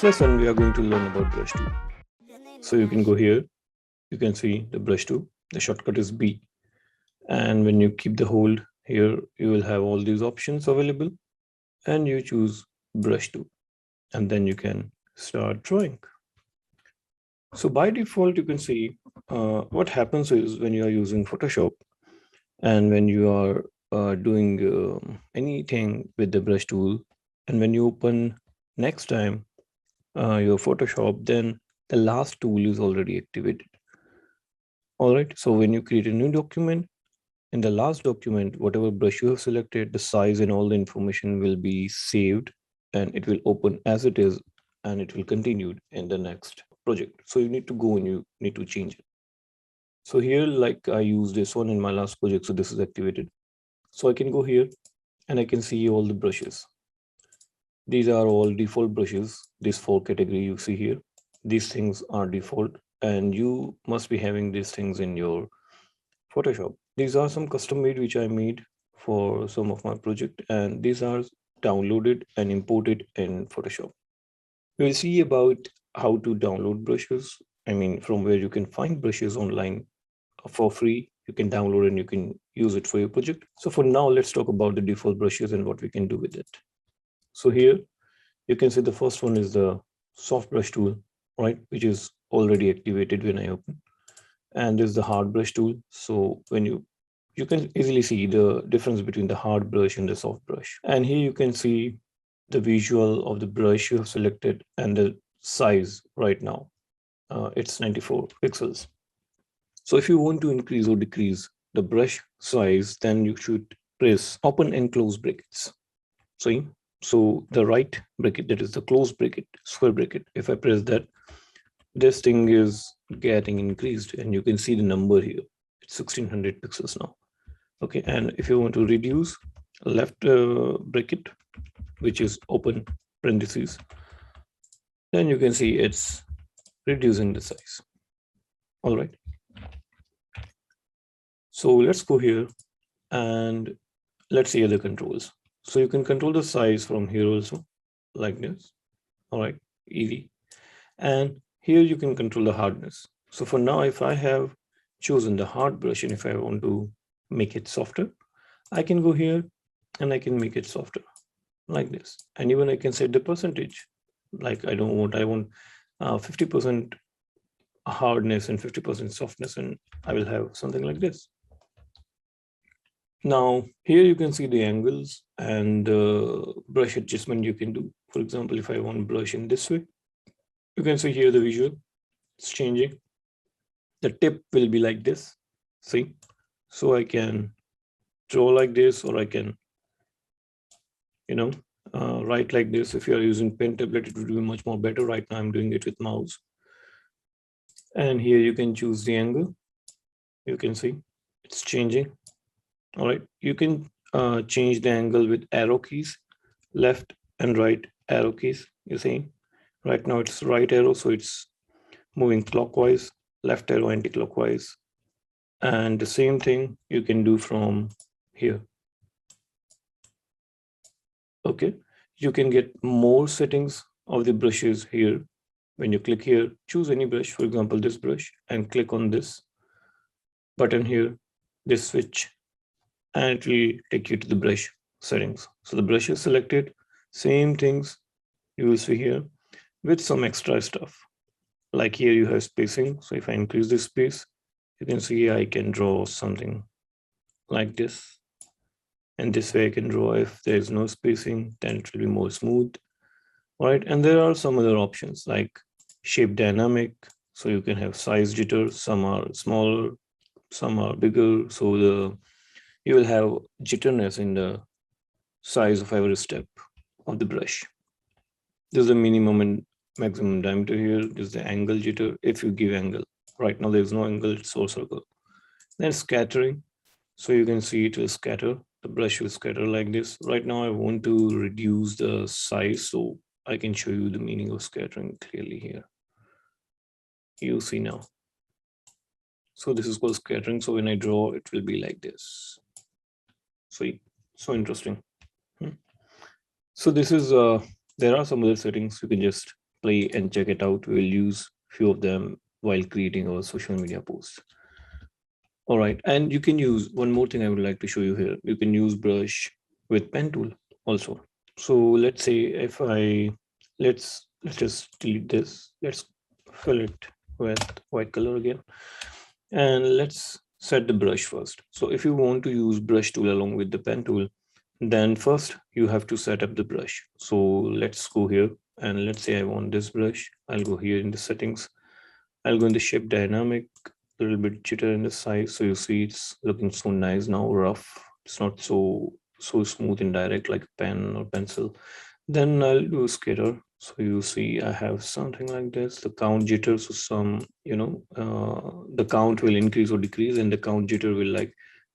this lesson, we are going to learn about brush tool. So you can go here, you can see the brush tool. The shortcut is B. And when you keep the hold here, you will have all these options available and you choose brush tool. And then you can start drawing. So by default, you can see what happens is when you are using Photoshop and when you are doing anything with the brush tool, and when you open next time your Photoshop, then the last tool is already activated. All right, so when you create a new document, in the last document, whatever brush you have selected, the size and all the information will be saved and it will open as it is and it will continue in the next project. So you need to go and you need to change it. So here, like I used this one in my last project, so this is activated. So I can go here and I can see all the brushes. These are all default brushes. This 4 category you see here, these things are default and you must be having these things in your Photoshop. These are some custom made which I made for some of my project, and these are downloaded and imported in Photoshop. We'll see about how to download brushes. I mean, from where you can find brushes online for free. You can download and you can use it for your project. So for now, let's talk about the default brushes and what we can do with it. So here you can see the first one is the soft brush tool, right? Which is already activated when I open. And there's the hard brush tool. So when you can easily see the difference between the hard brush and the soft brush. And here you can see the visual of the brush you have selected and the size right now. It's 94 pixels. So if you want to increase or decrease the brush size, then you should press open and close brackets. See, so the right bracket, that is the close bracket, square bracket. If I press that, this thing is getting increased and you can see the number here. It's 1600 pixels now. Okay, and if you want to reduce, left bracket, which is open parentheses, then you can see it's reducing the size. All right. So let's go here and let's see other controls. So you can control the size from here also, like this. All right, easy. And here you can control the hardness. So for now, if I have chosen the hard brush and if I want to make it softer, I can go here and I can make it softer like this. And even I can set the percentage. Like I want 50% hardness and 50% softness, and I will have something like this. Now here you can see the angles and brush adjustment you can do. For example, if I want brush in this way, you can see here the visual, it's changing. The tip will be like this, see? So I can draw like this, or I can, write like this. If you are using pen tablet, it would be much more better. Right now I'm doing it with mouse. And here you can choose the angle. You can see it's changing. All right, you can change the angle with arrow keys, left and right arrow keys. You see, right now it's right arrow, so it's moving clockwise, left arrow anti-clockwise. And the same thing you can do from here. Okay, you can get more settings of the brushes here. When you click here, choose any brush, for example, this brush, and click on this button here, this switch, and it will take you to the brush settings. So the brush is selected, same things you will see here with some extra stuff. Like here you have spacing. So if I increase the space, you can see I can draw something like this. And this way I can draw. If there is no spacing, then it will be more smooth. All right, and there are some other options like shape dynamic. So you can have size jitter, some are smaller, some are bigger. So you will have jitterness in the size of every step of the brush. There's a minimum and maximum diameter here. There's the angle jitter if you give angle. Right now there's no angle, it's all circle. Then scattering. So you can see it will scatter. The brush will scatter like this. Right now I want to reduce the size, so I can show you the meaning of scattering clearly here. You see now. So this is called scattering. So when I draw, it will be like this. So interesting. So this is, there are some other settings. You can just play and check it out. We will use few of them while creating our social media posts. All right, and you can use one more thing I would like to show you here. You can use brush with pen tool also. So let's say if let's just delete this. Let's fill it with white color again, and let's set the brush first. So if you want to use brush tool along with the pen tool, then first you have to set up the brush. So let's go here, and let's say I want this brush. I'll go here in the settings. I'll go in the shape dynamic, a little bit jitter in the size. So you see it's looking so nice now, rough. It's not so smooth and direct like pen or pencil. Then I'll do scatter. So you see I have something like this, the count jitter. So some, the count will increase or decrease, and the count jitter will, like,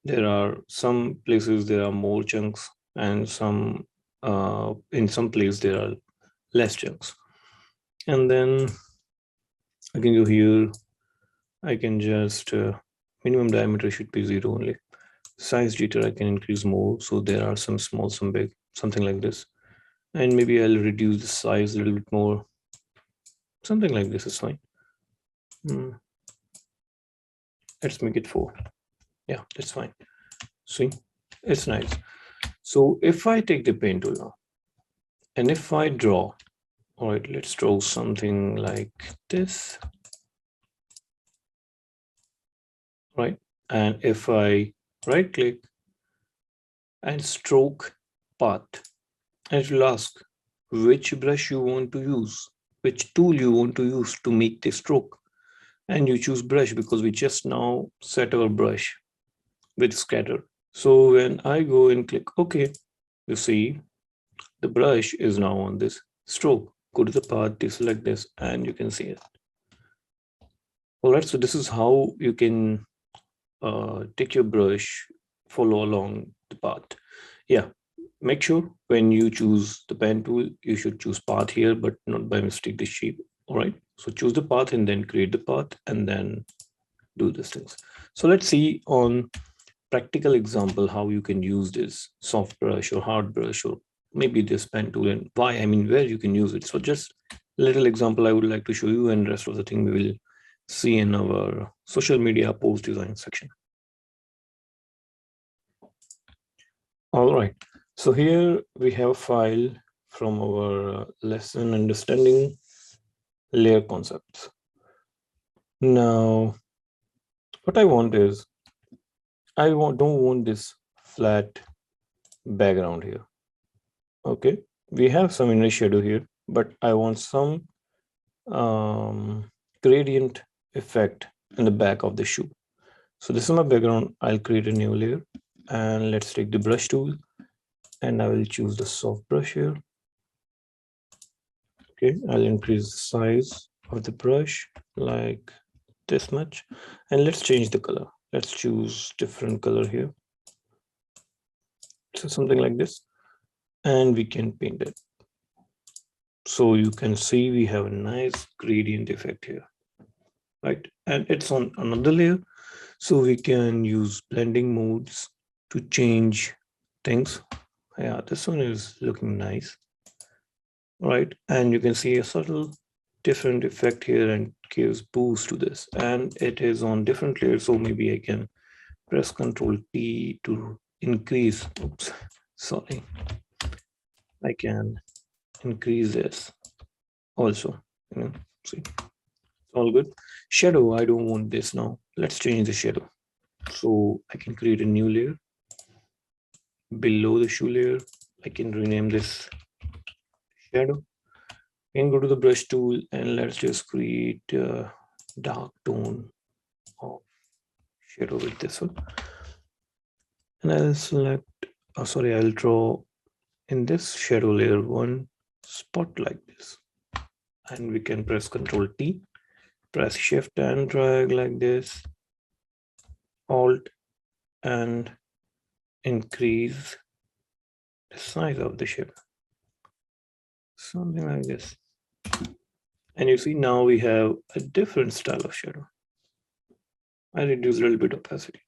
there are some places there are more chunks, and some in some place there are less chunks. And then I can go here. I can just minimum diameter should be 0 only. Size jitter I can increase more. So there are some small, some big, something like this. And maybe I'll reduce the size a little bit more. Something like this is fine. Let's make it 4. Yeah, that's fine. See, it's nice. So if I take the pen tool now, and if I draw, all right, let's draw something like this, right? And if I right click and stroke path, and it will ask which brush you want to use, which tool you want to use to make the stroke. And you choose brush because we just now set our brush with scatter. So when I go and click OK, you see the brush is now on this stroke. Go to the path, deselect this, and you can see it. All right, so this is how you can take your brush, follow along the path. Yeah, make sure when you choose the pen tool, you should choose path here, but not by mistake the shape. All right, so choose the path and then create the path and then do these things. So let's see on practical example how you can use this soft brush or hard brush or maybe this pen tool, and why, I mean, where you can use it. So just a little example I would like to show you, and rest of the thing we will see in our social media post design section. All right, so here we have a file from our lesson understanding layer concepts. Now what I want is don't want this flat background here. Okay, we have some inner shadow here, but I want some gradient effect in the back of the shoe. So this is my background. I'll create a new layer, and let's take the brush tool, and I will choose the soft brush here. Okay, I'll increase the size of the brush like this much, and let's change the color. Let's choose different color here. So something like this, and we can paint it. So you can see we have a nice gradient effect here, right? And it's on another layer. So we can use blending modes to change things. Yeah, this one is looking nice, right? And you can see a subtle different effect here and gives boost to this. And it is on different layers. So maybe I can press Ctrl T to increase. Oops, sorry. I can increase this also. See, it's all good. Shadow, I don't want this now. Let's change the shadow. So I can create a new layer below the shoe layer. I can rename this shadow. I can go to the brush tool and let's just create a dark tone of shadow with this one. And I'll select, I'll draw in this shadow layer one spot like this. And we can press Ctrl T, press Shift and drag like this, Alt, and increase the size of the shape. Something like this. And you see now we have a different style of shadow. I reduce a little bit opacity.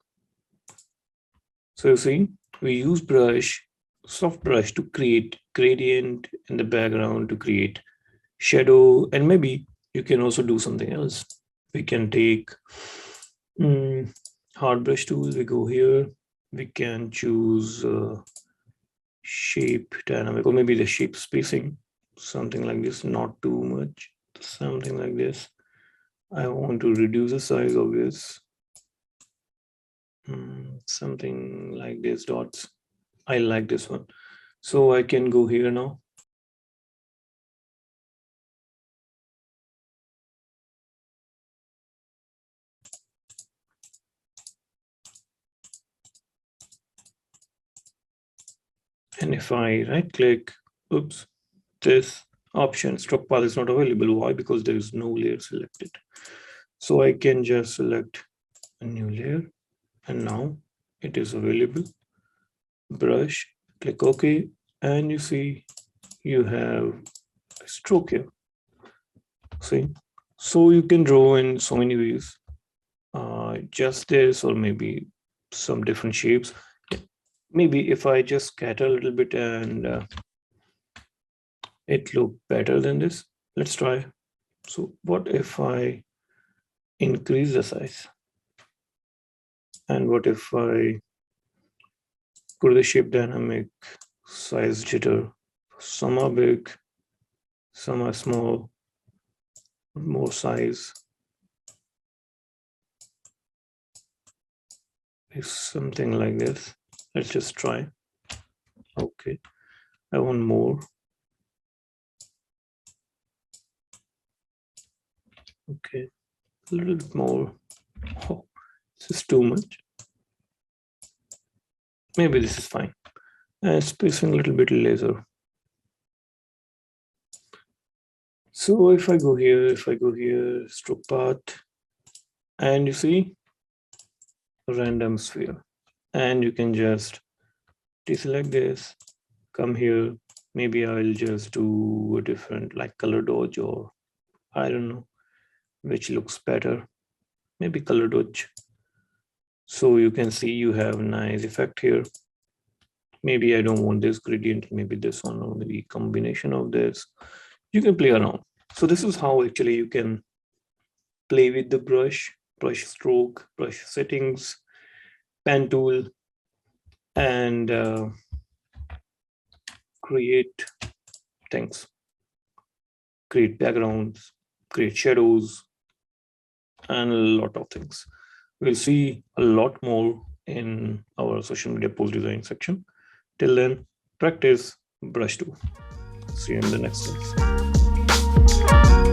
So you see, we use brush, soft brush to create gradient in the background, to create shadow, and maybe you can also do something else. We can take hard brush tool. We go here. We can choose shape dynamic, or maybe the shape spacing, something like this, not too much, something like this. I want to reduce the size of this, something like this dots. I like this one. So I can go here now. And if I right click, oops, this option stroke path is not available. Why? Because there is no layer selected. So I can just select a new layer, and now it is available. Brush, click OK, and you see you have a stroke here. See, so you can draw in so many ways. Just this, or maybe some different shapes. Maybe if I just scatter a little bit and it look better than this. Let's try. So what if I increase the size? And what if I go to the shape dynamic, size jitter? Some are big, some are small, more size. Is something like this. Let's just try. Okay, I want more. Okay, a little bit more. Oh, this is too much. Maybe this is fine. And spacing a little bit laser. So if I go here, stroke path, and you see random sphere, and you can just deselect this, come here. Maybe I'll just do a different like color dodge, or I don't know which looks better. Maybe color dodge. So you can see you have a nice effect here. Maybe I don't want this gradient, maybe this one, or maybe combination of this. You can play around. So this is how actually you can play with the brush stroke, brush settings, pen tool, and create things, create backgrounds, create shadows, and a lot of things. We'll see a lot more in our social media post design section. Till then, practice brush tool. See you in the next class.